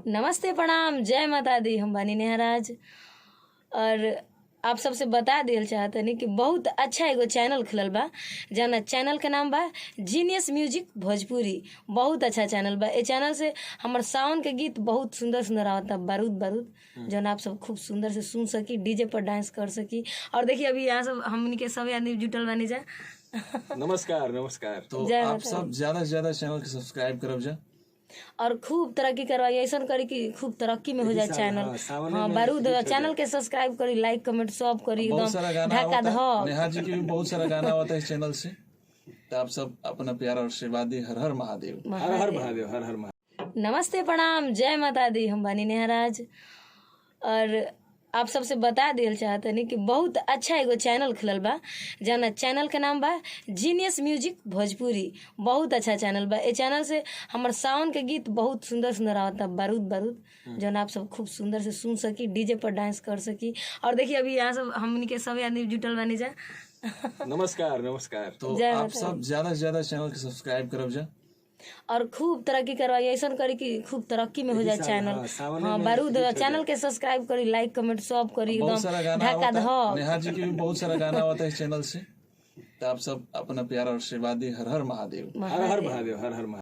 नमस्ते प्रणाम जय माता दी। हम बानी नेहराज और आप सबसे बता दिल चाहतनी कि बहुत अच्छा एगो चैनल खुलल बा जौना चैनल के नाम बा जीनियस म्यूजिक भोजपुरी। बहुत अच्छा चैनल बा। ए चैनल से हमर सावन के गीत बहुत सुंदर सुंदर आवता, बारूद बारूद, जौन आप सब खूब सुंदर से सुन सकी, डीजे पर डांस कर सकी। और देखिए अभी यहाँ सब हमनी के सब आदमी जुटल बानी जा। नमस्कार नमस्कार। तो जय आप माता सब ज्यादा से ज्यादा चैनल के सब्सक्राइब करब जा और खूब तरक्की करवाई, ऐसा करी कि खूब तरक्की में हो जाए चैनल। हाँ बारूद चैनल के सब्सक्राइब करी, लाइक कमेंट सब करी, बहुत एकदम सारा गाना ढाका होता है, धक। नेहा जी के भी बहुत सारा गाना होता है इस चैनल से। तो आप सब अपना प्यार और आशीर्वाद दी। हर हर महादेव। हर हर महादेव, हर हर महादेव। नमस्ते प्रणाम जय माता दी। हम बानी नेहराज और आप सबसे बता दिल चाहतनी कि बहुत अच्छा एगो चैनल खुलल बा जौना चैनल के नाम बा जीनियस म्यूजिक भोजपुरी। बहुत अच्छा चैनल बा। ए चैनल से हमर सावन के गीत बहुत सुंदर सुंदर आवता, बारूद बारूद, जौन आप सब खूब सुंदर से सुन सकी, डीजे पर डांस कर सकी। और देखिए अभी यहाँ सब हमनी के सब आदमी जुटल बानी जा। नमस्कार नमस्कार। तो जय आप माता सब ज्यादा से ज्यादा चैनल के सब्सक्राइब करब जा और खूब तरक्की करवाई, ऐसा करी कि खूब तरक्की में हो जाए चैनल। हाँ बारूद चैनल के सब्सक्राइब करी, लाइक कमेंट सब करी, बहुत एकदम सारा गाना ढाका होता है, धक। नेहा जी के भी बहुत सारा गाना होता है इस चैनल से। तो आप सब अपना प्यार और आशीर्वाद दी। हर हर महादेव। हर हर महादेव, हर हर महादेव।